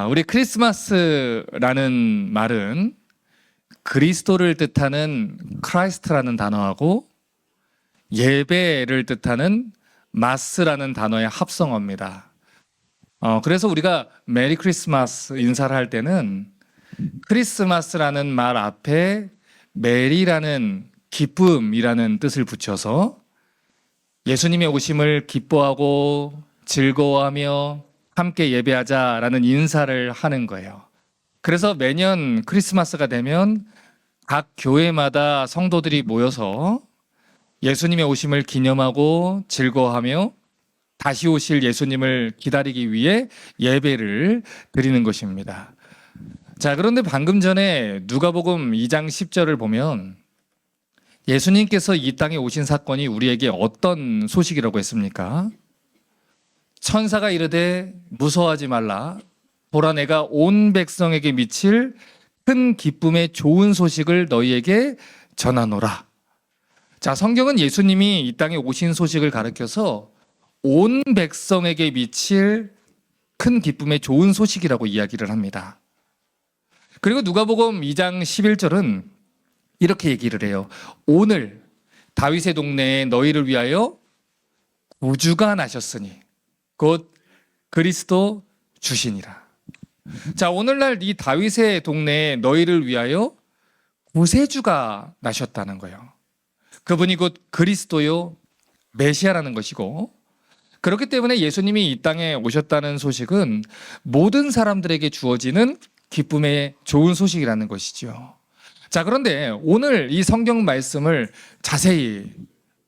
우리 크리스마스라는 말은 그리스도를 뜻하는 크라이스트라는 단어하고 예배를 뜻하는 마스라는 단어의 합성어입니다. 그래서 우리가 메리 크리스마스 인사를 할 때는 크리스마스라는 말 앞에 메리라는 기쁨이라는 뜻을 붙여서 예수님의 오심을 기뻐하고 즐거워하며 함께 예배하자라는 인사를 하는 거예요. 그래서 매년 크리스마스가 되면 각 교회마다 성도들이 모여서 예수님의 오심을 기념하고 즐거워하며 다시 오실 예수님을 기다리기 위해 예배를 드리는 것입니다. 자, 그런데 방금 전에 누가복음 2장 10절을 보면 예수님께서 이 땅에 오신 사건이 우리에게 어떤 소식이라고 했습니까? 천사가 이르되 무서워하지 말라. 보라, 내가 온 백성에게 미칠 큰 기쁨의 좋은 소식을 너희에게 전하노라. 자, 성경은 예수님이 이 땅에 오신 소식을 가리켜서 온 백성에게 미칠 큰 기쁨의 좋은 소식이라고 이야기를 합니다. 그리고 누가복음 2장 11절은 이렇게 얘기를 해요. 오늘 다윗의 동네에 너희를 위하여 구주가 나셨으니 곧 그리스도 주시니라. 자, 오늘날 이 다윗의 동네에 너희를 위하여 구세주가 나셨다는 거예요. 그분이 곧 그리스도요 메시아라는 것이고, 그렇기 때문에 예수님이 이 땅에 오셨다는 소식은 모든 사람들에게 주어지는 기쁨의 좋은 소식이라는 것이죠. 자, 그런데 오늘 이 성경 말씀을 자세히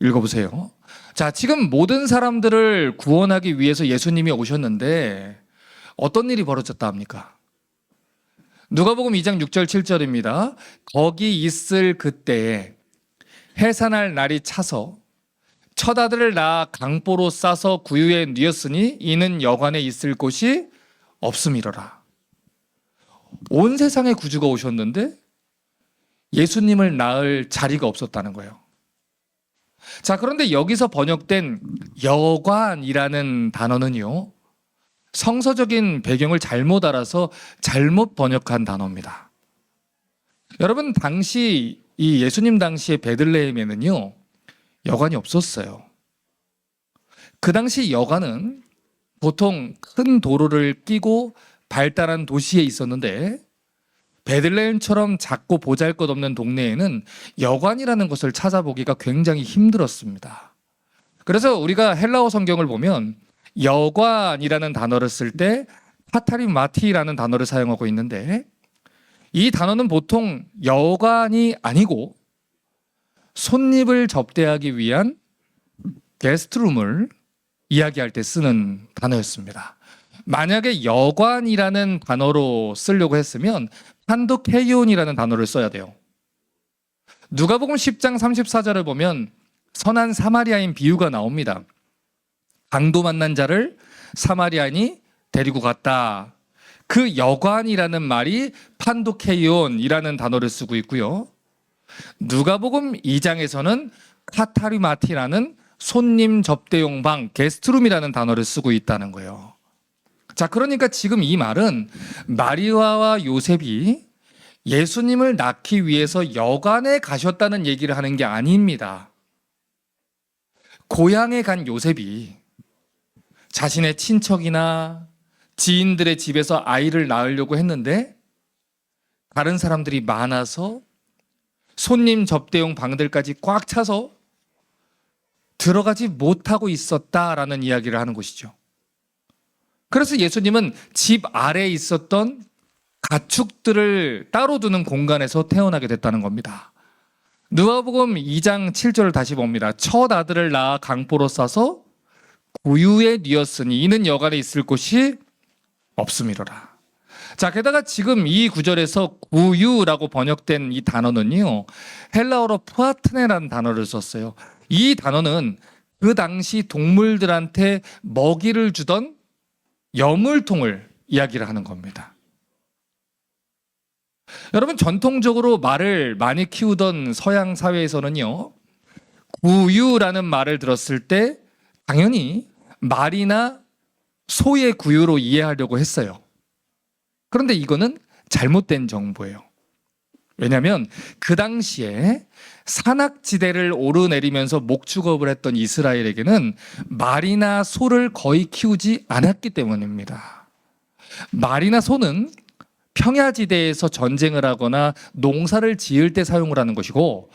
읽어보세요. 자, 지금 모든 사람들을 구원하기 위해서 예수님이 오셨는데 어떤 일이 벌어졌다 합니까? 누가복음 2장 6절 7절입니다. 거기 있을 그때에 해산할 날이 차서 첫 아들을 낳아 강보로 싸서 구유에 뉘었으니 이는 여관에 있을 곳이 없음이로라. 온 세상에 구주가 오셨는데 예수님을 낳을 자리가 없었다는 거예요. 자, 그런데 여기서 번역된 여관이라는 단어는요, 성서적인 배경을 잘못 알아서 잘못 번역한 단어입니다. 여러분, 당시 이 예수님 당시의 베들레헴에는요 여관이 없었어요. 그 당시 여관은 보통 큰 도로를 끼고 발달한 도시에 있었는데 베들레헴처럼 작고 보잘것없는 동네에는 여관이라는 것을 찾아보기가 굉장히 힘들었습니다. 그래서 우리가 헬라어 성경을 보면 여관이라는 단어를 쓸 때 파타리마티라는 단어를 사용하고 있는데, 이 단어는 보통 여관이 아니고 손님을 접대하기 위한 게스트룸을 이야기할 때 쓰는 단어였습니다. 만약에 여관이라는 단어로 쓰려고 했으면 판도케이온이라는 단어를 써야 돼요. 누가복음 10장 34절을 보면 선한 사마리아인 비유가 나옵니다. 강도 만난 자를 사마리아인이 데리고 갔다. 그 여관이라는 말이 판도케이온이라는 단어를 쓰고 있고요. 누가복음 2장에서는 카타리마티라는 손님 접대용 방, 게스트룸이라는 단어를 쓰고 있다는 거예요. 자, 그러니까 지금 이 말은 마리아와 요셉이 예수님을 낳기 위해서 여관에 가셨다는 얘기를 하는 게 아닙니다. 고향에 간 요셉이 자신의 친척이나 지인들의 집에서 아이를 낳으려고 했는데 다른 사람들이 많아서 손님 접대용 방들까지 꽉 차서 들어가지 못하고 있었다라는 이야기를 하는 것이죠. 그래서 예수님은 집 아래에 있었던 가축들을 따로 두는 공간에서 태어나게 됐다는 겁니다. 누가복음 2장 7절을 다시 봅니다. 첫 아들을 낳아 강보로 싸서 구유에 뉘었으니 이는 여관에 있을 곳이 없음이로라. 자, 게다가 지금 이 구절에서 구유라고 번역된 이 단어는요, 헬라어로 푸아트네라는 단어를 썼어요. 이 단어는 그 당시 동물들한테 먹이를 주던 여물통을 이야기를 하는 겁니다. 여러분, 전통적으로 말을 많이 키우던 서양 사회에서는요, 구유라는 말을 들었을 때 당연히 말이나 소의 구유로 이해하려고 했어요. 그런데 이거는 잘못된 정보예요. 왜냐하면 그 당시에 산악지대를 오르내리면서 목축업을 했던 이스라엘에게는 말이나 소를 거의 키우지 않았기 때문입니다. 말이나 소는 평야지대에서 전쟁을 하거나 농사를 지을 때 사용을 하는 것이고,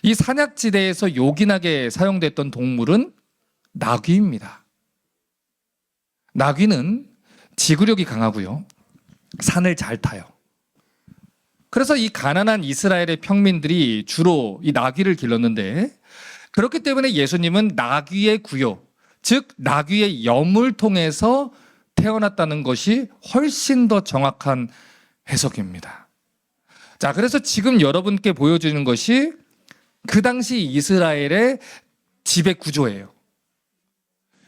이 산악지대에서 요긴하게 사용됐던 동물은 나귀입니다. 나귀는 지구력이 강하고요, 산을 잘 타요. 그래서 이 가난한 이스라엘의 평민들이 주로 이 나귀를 길렀는데, 그렇기 때문에 예수님은 나귀의 구요, 즉 나귀의 염을 통해서 태어났다는 것이 훨씬 더 정확한 해석입니다. 자, 그래서 지금 여러분께 보여주는 것이 그 당시 이스라엘의 지배 구조예요.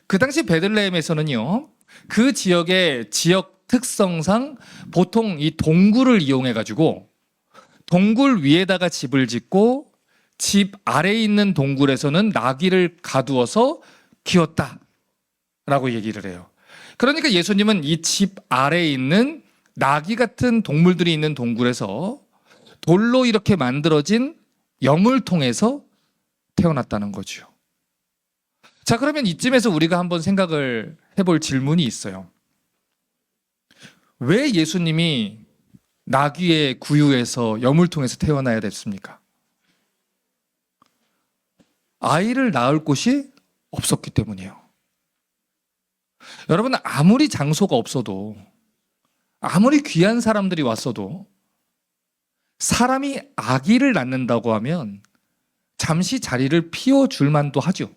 그 당시 베들레헴에서는요, 그 지역의 지역 특성상 보통 이 동굴을 이용해 가지고 동굴 위에다가 집을 짓고 집 아래에 있는 동굴에서는 나귀를 가두어서 키웠다라고 얘기를 해요. 그러니까 예수님은 이 집 아래에 있는 나귀 같은 동물들이 있는 동굴에서 돌로 이렇게 만들어진 염을 통해서 태어났다는 거죠. 자, 그러면 이쯤에서 우리가 한번 생각을 해볼 질문이 있어요. 왜 예수님이 나귀의 구유에서 염을 통해서 태어나야 됐습니까? 아이를 낳을 곳이 없었기 때문이에요. 여러분, 아무리 장소가 없어도, 아무리 귀한 사람들이 왔어도 사람이 아기를 낳는다고 하면 잠시 자리를 피워줄 만도 하죠.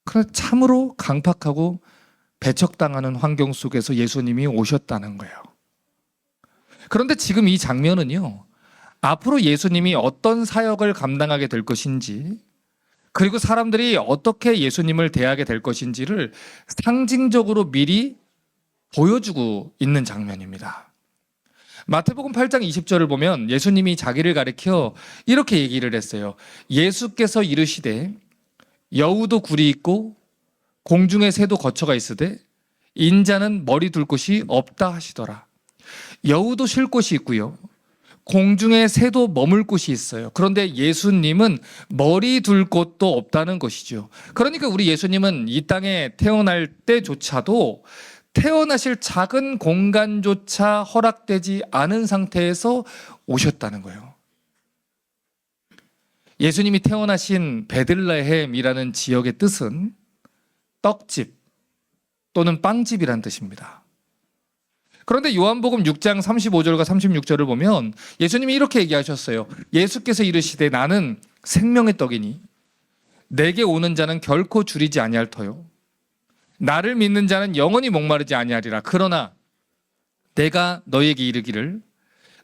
그러나 참으로 강팍하고 배척당하는 환경 속에서 예수님이 오셨다는 거예요. 그런데 지금 이 장면은요, 앞으로 예수님이 어떤 사역을 감당하게 될 것인지, 그리고 사람들이 어떻게 예수님을 대하게 될 것인지를 상징적으로 미리 보여주고 있는 장면입니다. 마태복음 8장 20절을 보면 예수님이 자기를 가리켜 이렇게 얘기를 했어요. 예수께서 이르시되 여우도 굴이 있고 공중의 새도 거처가 있으되 인자는 머리 둘 곳이 없다 하시더라. 여우도 쉴 곳이 있고요, 공중의 새도 머물 곳이 있어요. 그런데 예수님은 머리 둘 곳도 없다는 것이죠. 그러니까 우리 예수님은 이 땅에 태어날 때조차도 태어나실 작은 공간조차 허락되지 않은 상태에서 오셨다는 거예요. 예수님이 태어나신 베들레헴이라는 지역의 뜻은 떡집 또는 빵집이란 뜻입니다. 그런데 요한복음 6장 35절과 36절을 보면 예수님이 이렇게 얘기하셨어요. 예수께서 이르시되 나는 생명의 떡이니 내게 오는 자는 결코 줄이지 아니할 터요 나를 믿는 자는 영원히 목마르지 아니하리라. 그러나 내가 너희에게 이르기를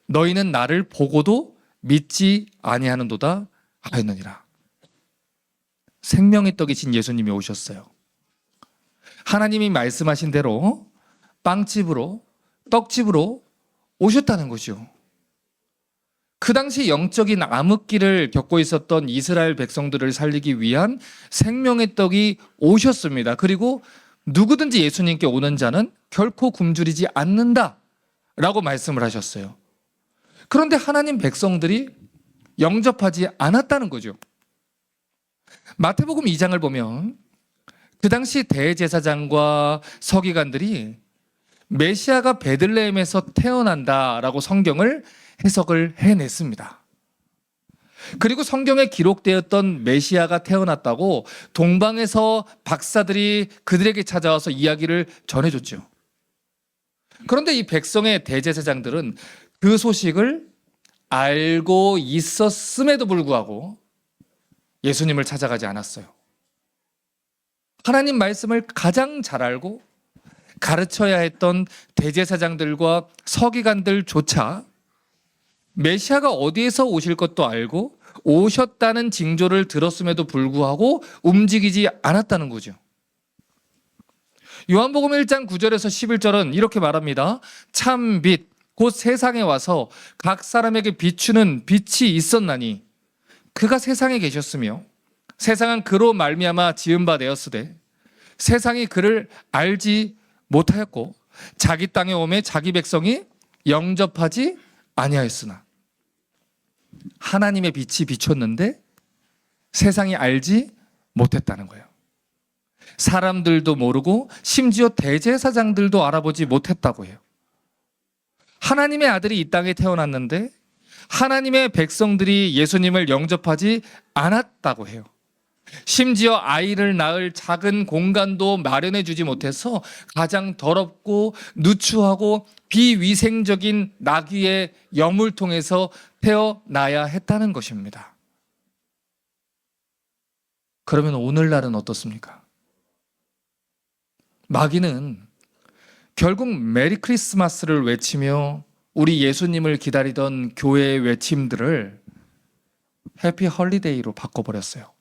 너희는 나를 보고도 믿지 아니하는도다 하였느니라. 생명의 떡이신 예수님이 오셨어요. 하나님이 말씀하신 대로 빵집으로, 떡집으로 오셨다는 거죠. 그 당시 영적인 암흑기를 겪고 있었던 이스라엘 백성들을 살리기 위한 생명의 떡이 오셨습니다. 그리고 누구든지 예수님께 오는 자는 결코 굶주리지 않는다 라고 말씀을 하셨어요. 그런데 하나님 백성들이 영접하지 않았다는 거죠. 마태복음 2장을 보면 그 당시 대제사장과 서기관들이 메시아가 베들레헴에서 태어난다라고 성경을 해석을 해냈습니다. 그리고 성경에 기록되었던 메시아가 태어났다고 동방에서 박사들이 그들에게 찾아와서 이야기를 전해줬죠. 그런데 이 백성의 대제사장들은 그 소식을 알고 있었음에도 불구하고 예수님을 찾아가지 않았어요. 하나님 말씀을 가장 잘 알고 가르쳐야 했던 대제사장들과 서기관들조차 메시아가 어디에서 오실 것도 알고 오셨다는 징조를 들었음에도 불구하고 움직이지 않았다는 거죠. 요한복음 1장 9절에서 11절은 이렇게 말합니다. 참 빛, 곧 세상에 와서 각 사람에게 비추는 빛이 있었나니 그가 세상에 계셨으며 세상은 그로 말미암아 지은 바 되었으되 세상이 그를 알지 못하였고 자기 땅에 오매 자기 백성이 영접하지 아니하였으나 하나님의 빛이 비췄는데 세상이 알지 못했다는 거예요. 사람들도 모르고 심지어 대제사장들도 알아보지 못했다고 해요. 하나님의 아들이 이 땅에 태어났는데 하나님의 백성들이 예수님을 영접하지 않았다고 해요. 심지어 아이를 낳을 작은 공간도 마련해 주지 못해서 가장 더럽고 누추하고 비위생적인 나귀의 여물통에서 태어나야 했다는 것입니다. 그러면 오늘날은 어떻습니까? 마귀는 결국 메리 크리스마스를 외치며 우리 예수님을 기다리던 교회의 외침들을 해피 헐리데이로 바꿔버렸어요.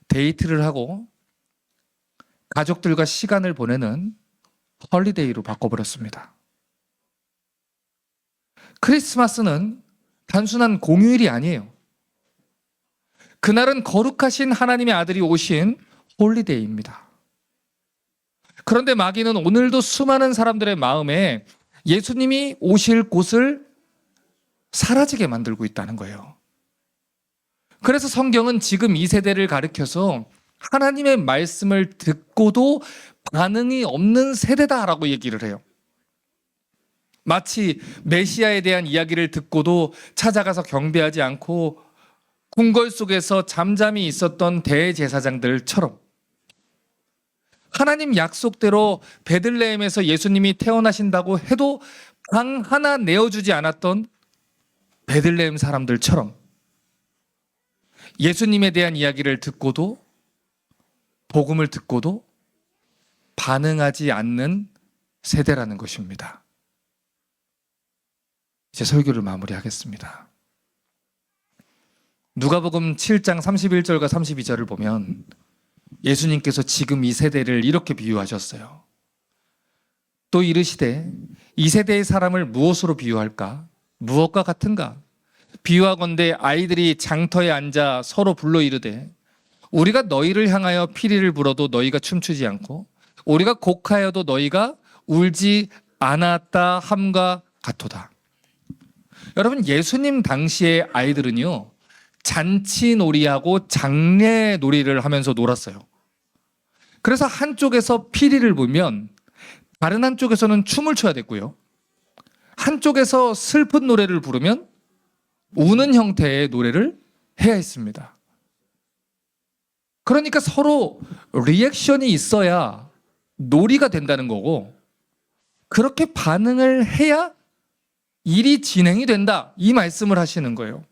데이트를 하고 가족들과 시간을 보내는 헐리데이로 바꿔버렸습니다. 크리스마스는 단순한 공휴일이 아니에요. 그날은 거룩하신 하나님의 아들이 오신 홀리데이입니다. 그런데 마귀는 오늘도 수많은 사람들의 마음에 예수님이 오실 곳을 사라지게 만들고 있다는 거예요. 그래서 성경은 지금 이 세대를 가리켜서 하나님의 말씀을 듣고도 반응이 없는 세대다라고 얘기를 해요. 마치 메시아에 대한 이야기를 듣고도 찾아가서 경배하지 않고 궁궐 속에서 잠잠히 있었던 대제사장들처럼 하나님 약속대로 베들레헴에서 예수님이 태어나신다고 해도 방 하나 내어주지 않았던 베들레헴 사람들처럼 예수님에 대한 이야기를 듣고도 복음을 듣고도 반응하지 않는 세대라는 것입니다. 이제 설교를 마무리하겠습니다. 누가복음 7장 31절과 32절을 보면 예수님께서 지금 이 세대를 이렇게 비유하셨어요. 또 이르시되 이 세대의 사람을 무엇으로 비유할까? 무엇과 같은가? 비유하건대 아이들이 장터에 앉아 서로 불러 이르되 우리가 너희를 향하여 피리를 불어도 너희가 춤추지 않고 우리가 곡하여도 너희가 울지 않았다 함과 같도다. 여러분, 예수님 당시의 아이들은요, 잔치놀이하고 장례놀이를 하면서 놀았어요. 그래서 한쪽에서 피리를 불면 다른 한쪽에서는 춤을 춰야 됐고요. 한쪽에서 슬픈 노래를 부르면 우는 형태의 노래를 해야 했습니다. 그러니까 서로 리액션이 있어야 놀이가 된다는 거고, 그렇게 반응을 해야 일이 진행이 된다, 이 말씀을 하시는 거예요.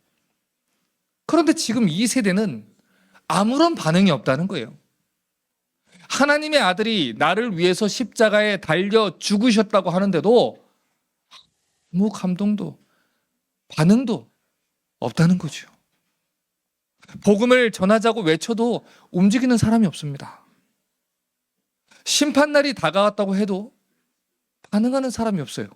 그런데 지금 이 세대는 아무런 반응이 없다는 거예요. 하나님의 아들이 나를 위해서 십자가에 달려 죽으셨다고 하는데도 아무 감동도 반응도 없다는 거죠. 복음을 전하자고 외쳐도 움직이는 사람이 없습니다. 심판날이 다가왔다고 해도 반응하는 사람이 없어요.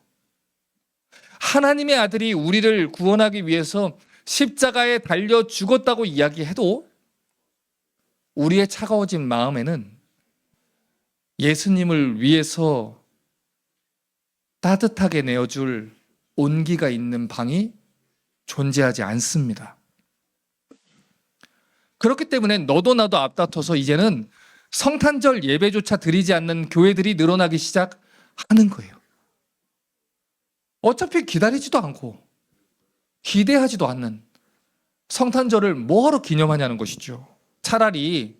하나님의 아들이 우리를 구원하기 위해서 십자가에 달려 죽었다고 이야기해도 우리의 차가워진 마음에는 예수님을 위해서 따뜻하게 내어줄 온기가 있는 방이 존재하지 않습니다. 그렇기 때문에 너도 나도 앞다퉈서 이제는 성탄절 예배조차 드리지 않는 교회들이 늘어나기 시작하는 거예요. 어차피 기다리지도 않고 기대하지도 않는 성탄절을 뭐하러 기념하냐는 것이죠. 차라리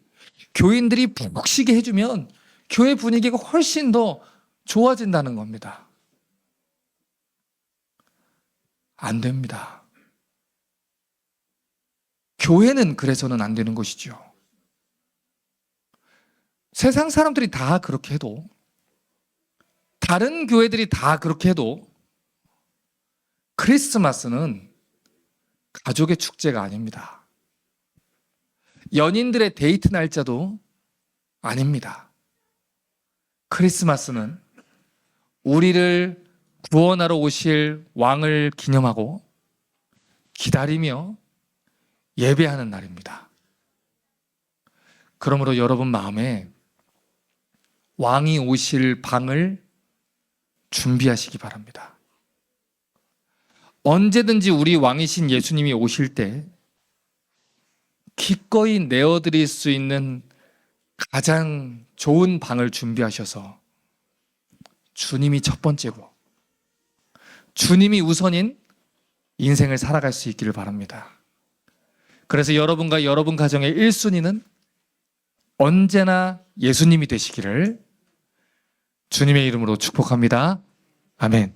교인들이 푹 쉬게 해주면 교회 분위기가 훨씬 더 좋아진다는 겁니다. 안 됩니다. 교회는 그래서는 안 되는 것이죠. 세상 사람들이 다 그렇게 해도, 다른 교회들이 다 그렇게 해도 크리스마스는 가족의 축제가 아닙니다. 연인들의 데이트 날짜도 아닙니다. 크리스마스는 우리를 구원하러 오실 왕을 기념하고 기다리며 예배하는 날입니다. 그러므로 여러분 마음에 왕이 오실 방을 준비하시기 바랍니다. 언제든지 우리 왕이신 예수님이 오실 때 기꺼이 내어드릴 수 있는 가장 좋은 방을 준비하셔서 주님이 첫 번째고 주님이 우선인 인생을 살아갈 수 있기를 바랍니다. 그래서 여러분과 여러분 가정의 1순위는 언제나 예수님이 되시기를 주님의 이름으로 축복합니다. 아멘.